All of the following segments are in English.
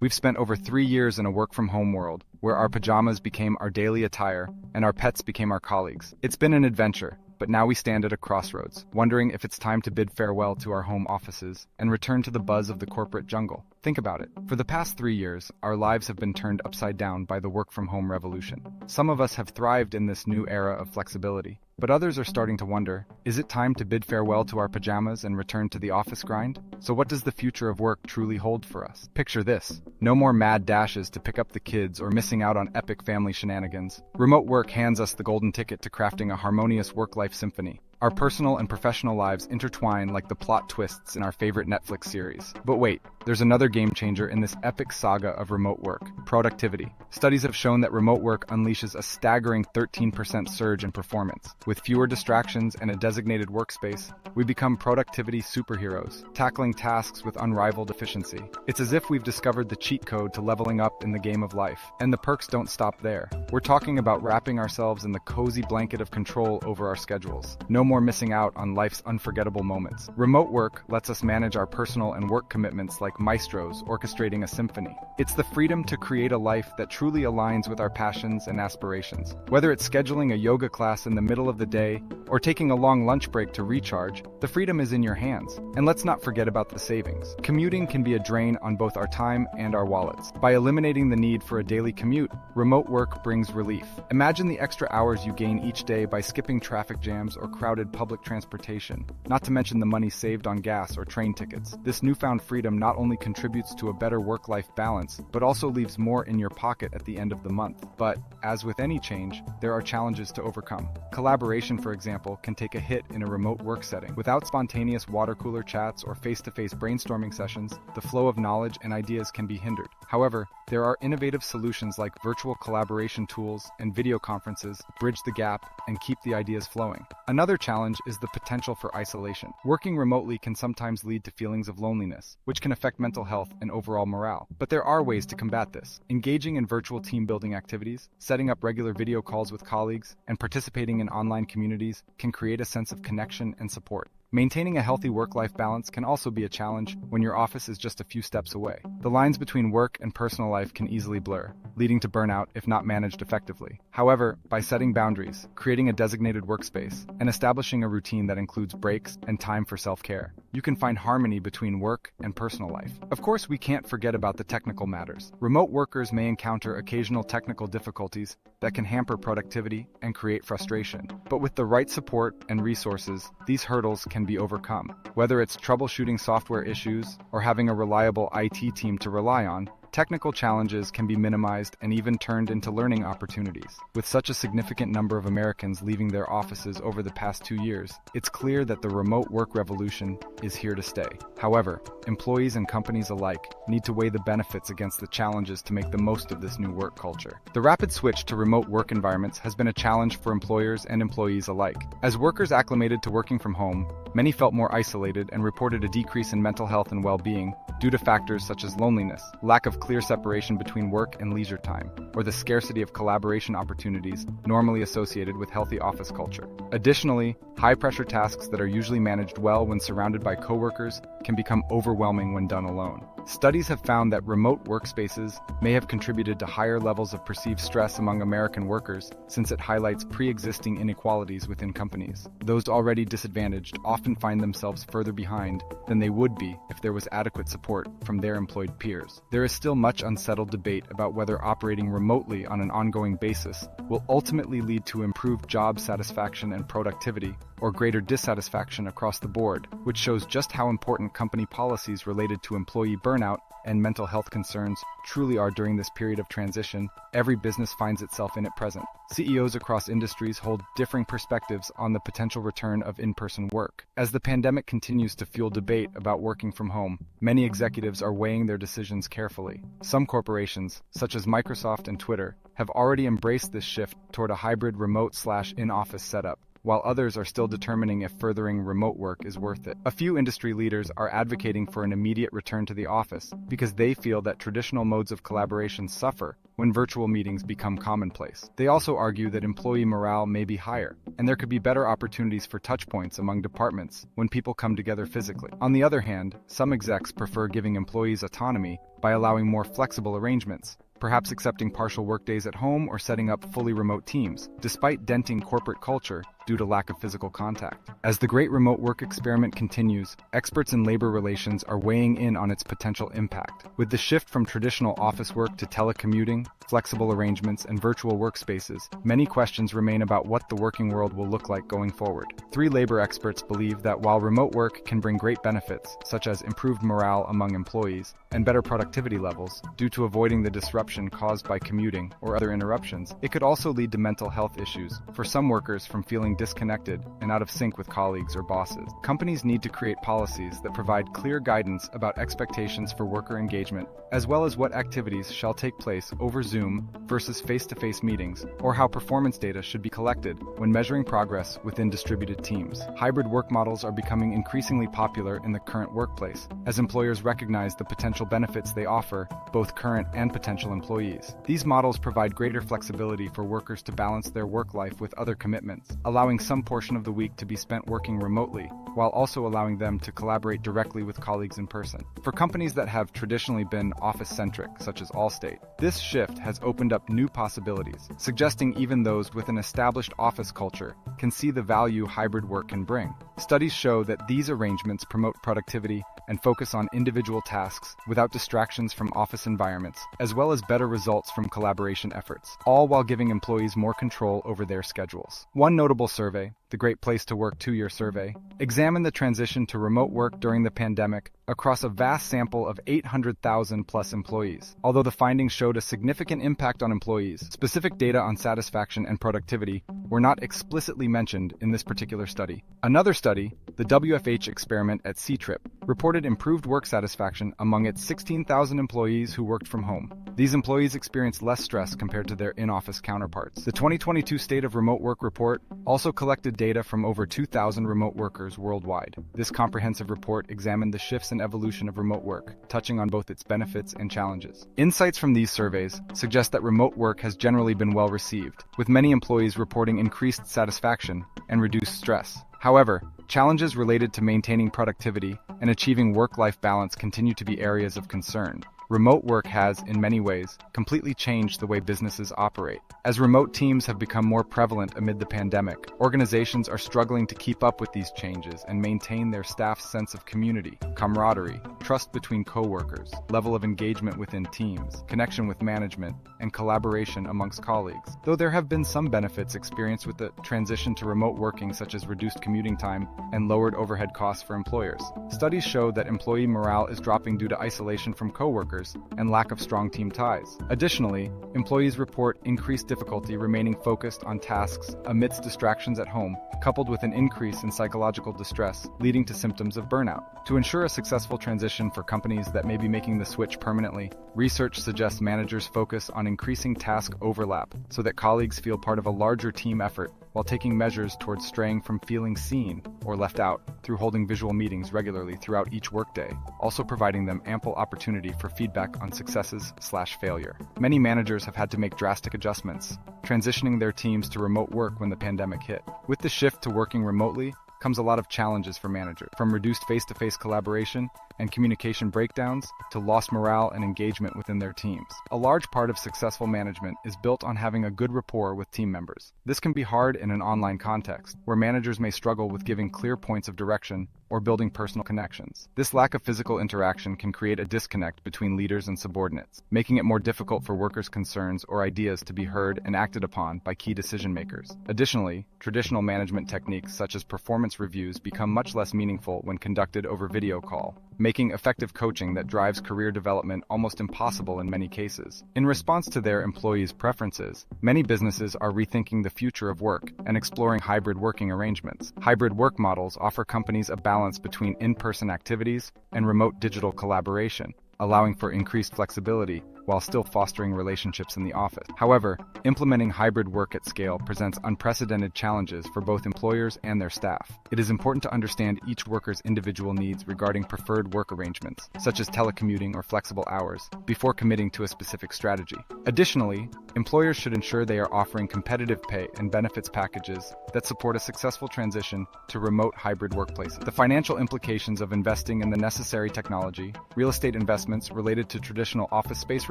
We've spent over 3 years in a work-from-home world, where our pajamas became our daily attire and our pets became our colleagues. It's been an adventure, but now we stand at a crossroads, wondering if it's time to bid farewell to our home offices and return to the buzz of the corporate jungle. Think about it. For the past 3 years, our lives have been turned upside down by the work-from-home revolution. Some of us have thrived in this new era of flexibility, but others are starting to wonder, is it time to bid farewell to our pajamas and return to the office grind? So what does the future of work truly hold for us? Picture this. No more mad dashes to pick up the kids or missing out on epic family shenanigans. Remote work hands us the golden ticket to crafting a harmonious work-life symphony. Our personal and professional lives intertwine like the plot twists in our favorite Netflix series. But wait, there's another game changer in this epic saga of remote work: productivity. Studies have shown that remote work unleashes a staggering 13% surge in performance. With fewer distractions and a designated workspace, we become productivity superheroes, tackling tasks with unrivaled efficiency. It's as if we've discovered the cheat code to leveling up in the game of life. And the perks don't stop there. We're talking about wrapping ourselves in the cozy blanket of control over our schedules. No more missing out on life's unforgettable moments. Remote work lets us manage our personal and work commitments like maestros orchestrating a symphony. It's the freedom to create a life that truly aligns with our passions and aspirations. Whether it's scheduling a yoga class in the middle of the day or taking a long lunch break to recharge, the freedom is in your hands. And let's not forget about the savings. Commuting can be a drain on both our time and our wallets. By eliminating the need for a daily commute, remote work brings relief. Imagine the extra hours you gain each day by skipping traffic jams or crowded public transportation, not to mention the money saved on gas or train tickets. This newfound freedom not only contributes to a better work-life balance, but also leaves more in your pocket at the end of the month. But, as with any change, there are challenges to overcome. Collaboration, for example, can take a hit in a remote work setting. Without spontaneous water cooler chats or face-to-face brainstorming sessions, the flow of knowledge and ideas can be hindered. However, there are innovative solutions like virtual collaboration tools and video conferences bridge the gap and keep the ideas flowing. Another challenge is the potential for isolation. Working remotely can sometimes lead to feelings of loneliness, which can affect mental health and overall morale. But there are ways to combat this. Engaging in virtual team-building activities, setting up regular video calls with colleagues, and participating in online communities can create a sense of connection and support. Maintaining a healthy work-life balance can also be a challenge when your office is just a few steps away. The lines between work and personal life can easily blur, leading to burnout if not managed effectively. However, by setting boundaries, creating a designated workspace, and establishing a routine that includes breaks and time for self-care, you can find harmony between work and personal life. Of course, we can't forget about the technical matters. Remote workers may encounter occasional technical difficulties that can hamper productivity and create frustration. But with the right support and resources, these hurdles can be overcome. Whether it's troubleshooting software issues or having a reliable IT team to rely on, technical challenges can be minimized and even turned into learning opportunities. With such a significant number of Americans leaving their offices over the past 2 years, it's clear that the remote work revolution is here to stay. However, employees and companies alike need to weigh the benefits against the challenges to make the most of this new work culture. The rapid switch to remote work environments has been a challenge for employers and employees alike. As workers acclimated to working from home, many felt more isolated and reported a decrease in mental health and well-being due to factors such as loneliness, lack of clear separation between work and leisure time, or the scarcity of collaboration opportunities normally associated with healthy office culture. Additionally, high-pressure tasks that are usually managed well when surrounded by coworkers can become overwhelming when done alone. Studies have found that remote workspaces may have contributed to higher levels of perceived stress among American workers, since it highlights pre-existing inequalities within companies. Those already disadvantaged often find themselves further behind than they would be if there was adequate support from their employed peers. There is still much unsettled debate about whether operating remotely on an ongoing basis will ultimately lead to improved job satisfaction and productivity, or greater dissatisfaction across the board, which shows just how important company policies related to employee burnout and mental health concerns truly are during this period of transition every business finds itself in at present. CEOs across industries hold differing perspectives on the potential return of in-person work. As the pandemic continues to fuel debate about working from home, many executives are weighing their decisions carefully. Some corporations, such as Microsoft and Twitter, have already embraced this shift toward a hybrid remote/in-office setup, while others are still determining if furthering remote work is worth it. A few industry leaders are advocating for an immediate return to the office because they feel that traditional modes of collaboration suffer when virtual meetings become commonplace. They also argue that employee morale may be higher, and there could be better opportunities for touchpoints among departments when people come together physically. On the other hand, some execs prefer giving employees autonomy by allowing more flexible arrangements, perhaps accepting partial workdays at home or setting up fully remote teams, despite denting corporate culture due to lack of physical contact. As the great remote work experiment continues, experts in labor relations are weighing in on its potential impact. With the shift from traditional office work to telecommuting, flexible arrangements, and virtual workspaces, many questions remain about what the working world will look like going forward. Three labor experts believe that while remote work can bring great benefits, such as improved morale among employees and better productivity levels due to avoiding the disruption caused by commuting or other interruptions, it could also lead to mental health issues for some workers from feeling disconnected and out of sync with colleagues or bosses. Companies need to create policies that provide clear guidance about expectations for worker engagement, as well as what activities shall take place over Zoom versus face-to-face meetings, or how performance data should be collected when measuring progress within distributed teams. Hybrid work models are becoming increasingly popular in the current workplace, as employers recognize the potential benefits they offer both current and potential employees. These models provide greater flexibility for workers to balance their work life with other commitments, allowing some portion of the week to be spent working remotely, while also allowing them to collaborate directly with colleagues in person. For companies that have traditionally been office-centric, such as Allstate, this shift has opened up new possibilities, suggesting even those with an established office culture can see the value hybrid work can bring. Studies show that these arrangements promote productivity and focus on individual tasks without distractions from office environments, as well as better results from collaboration efforts, all while giving employees more control over their schedules. One notable survey, the Great Place to Work 2-year survey, examined the transition to remote work during the pandemic across a vast sample of 800,000 plus employees. Although the findings showed a significant impact on employees, specific data on satisfaction and productivity were not explicitly mentioned in this particular study. Another study, the WFH experiment at C-Trip, reported improved work satisfaction among its 16,000 employees who worked from home. These employees experienced less stress compared to their in-office counterparts. The 2022 State of Remote Work report also collected data from over 2,000 remote workers worldwide. This comprehensive report examined the shifts and evolution of remote work, touching on both its benefits and challenges. Insights from these surveys suggest that remote work has generally been well received, with many employees reporting increased satisfaction and reduced stress. However, challenges related to maintaining productivity and achieving work-life balance continue to be areas of concern. Remote work has, in many ways, completely changed the way businesses operate. As remote teams have become more prevalent amid the pandemic, organizations are struggling to keep up with these changes and maintain their staff's sense of community, camaraderie, trust between coworkers, level of engagement within teams, connection with management, and collaboration amongst colleagues. Though there have been some benefits experienced with the transition to remote working, such as reduced commuting time and lowered overhead costs for employers, studies show that employee morale is dropping due to isolation from coworkers and lack of strong team ties. Additionally, employees report increased difficulty remaining focused on tasks amidst distractions at home, coupled with an increase in psychological distress, leading to symptoms of burnout. To ensure a successful transition for companies that may be making the switch permanently, research suggests managers focus on increasing task overlap so that colleagues feel part of a larger team effort, while taking measures towards straying from feeling seen or left out through holding visual meetings regularly throughout each workday, also providing them ample opportunity for feedback on successes/failure. Many managers have had to make drastic adjustments, transitioning their teams to remote work when the pandemic hit. With the shift to working remotely comes a lot of challenges for managers, from reduced face-to-face collaboration and communication breakdowns to lost morale and engagement within their teams. A large part of successful management is built on having a good rapport with team members. This can be hard in an online context, where managers may struggle with giving clear points of direction or building personal connections. This lack of physical interaction can create a disconnect between leaders and subordinates, making it more difficult for workers' concerns or ideas to be heard and acted upon by key decision makers. Additionally, traditional management techniques such as performance reviews become much less meaningful when conducted over video call, making effective coaching that drives career development almost impossible in many cases. In response to their employees' preferences, many businesses are rethinking the future of work and exploring hybrid working arrangements. Hybrid work models offer companies a balance between in-person activities and remote digital collaboration, allowing for increased flexibility while still fostering relationships in the office. However, implementing hybrid work at scale presents unprecedented challenges for both employers and their staff. It is important to understand each worker's individual needs regarding preferred work arrangements, such as telecommuting or flexible hours, before committing to a specific strategy. Additionally, employers should ensure they are offering competitive pay and benefits packages that support a successful transition to remote hybrid workplaces. The financial implications of investing in the necessary technology, real estate investments related to traditional office space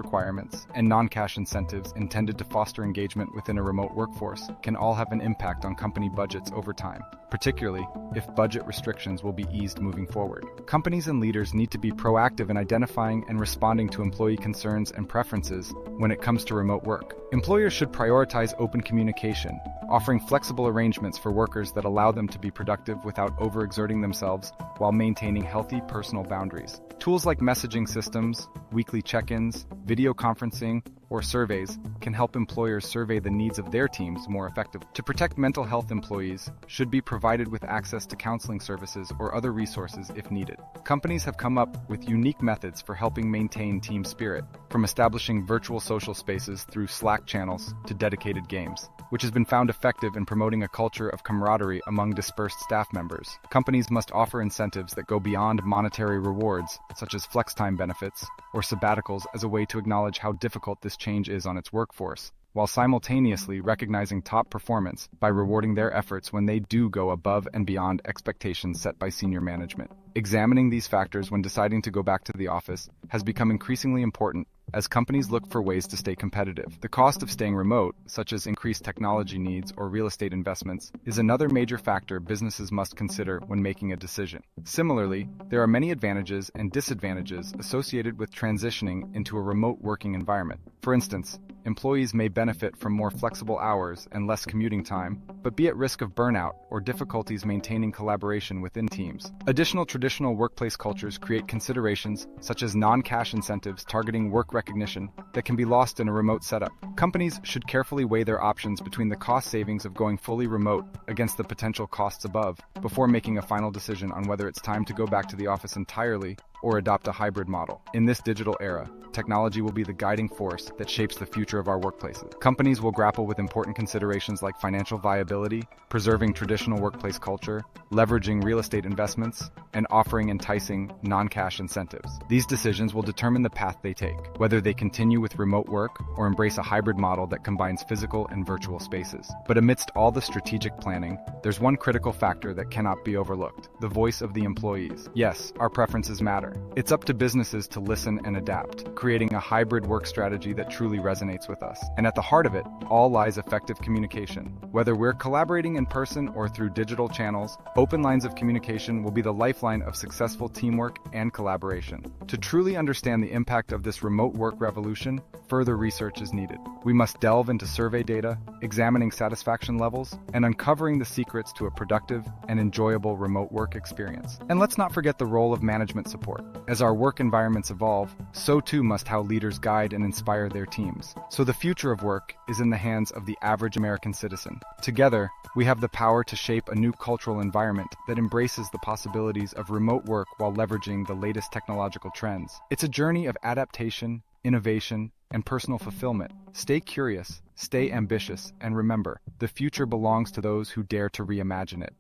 requirements, and non-cash incentives intended to foster engagement within a remote workforce can all have an impact on company budgets over time, particularly if budget restrictions will be eased moving forward. Companies and leaders need to be proactive in identifying and responding to employee concerns and preferences when it comes to remote work. Employers should prioritize open communication, offering flexible arrangements for workers that allow them to be productive without overexerting themselves while maintaining healthy personal boundaries. Tools like messaging systems, weekly check-ins, video conferencing, or surveys can help employers survey the needs of their teams more effectively. To protect mental health, employees should be provided with access to counseling services or other resources if needed. Companies have come up with unique methods for helping maintain team spirit, from establishing virtual social spaces through Slack channels to dedicated games, which has been found effective in promoting a culture of camaraderie among dispersed staff members. Companies must offer incentives that go beyond monetary rewards, such as flex time benefits or sabbaticals, as a way to acknowledge how difficult this change is on its workforce, while simultaneously recognizing top performance by rewarding their efforts when they do go above and beyond expectations set by senior management. Examining these factors when deciding to go back to the office has become increasingly important as companies look for ways to stay competitive. The cost of staying remote, such as increased technology needs or real estate investments, is another major factor businesses must consider when making a decision. Similarly, there are many advantages and disadvantages associated with transitioning into a remote working environment. For instance, employees may benefit from more flexible hours and less commuting time, but be at risk of burnout or difficulties maintaining collaboration within teams. Additional traditional workplace cultures create considerations such as non-cash incentives targeting work recognition that can be lost in a remote setup. Companies should carefully weigh their options between the cost savings of going fully remote against the potential costs above before making a final decision on whether it's time to go back to the office entirely or adopt a hybrid model. In this digital era, technology will be the guiding force that shapes the future of our workplaces. Companies will grapple with important considerations like financial viability, preserving traditional workplace culture, leveraging real estate investments, and offering enticing non-cash incentives. These decisions will determine the path they take, whether they continue with remote work or embrace a hybrid model that combines physical and virtual spaces. But amidst all the strategic planning, there's one critical factor that cannot be overlooked: the voice of the employees. Yes, our preferences matter. It's up to businesses to listen and adapt, creating a hybrid work strategy that truly resonates with us. And at the heart of it all lies effective communication. Whether we're collaborating in person or through digital channels, open lines of communication will be the lifeline of successful teamwork and collaboration. To truly understand the impact of this remote work revolution, further research is needed. We must delve into survey data, examining satisfaction levels, and uncovering the secrets to a productive and enjoyable remote work experience. And let's not forget the role of management support. As our work environments evolve, so too must how leaders guide and inspire their teams. So the future of work is in the hands of the average American citizen. Together, we have the power to shape a new cultural environment that embraces the possibilities of remote work while leveraging the latest technological trends. It's a journey of adaptation, innovation, and personal fulfillment. Stay curious, stay ambitious, and remember, the future belongs to those who dare to reimagine it.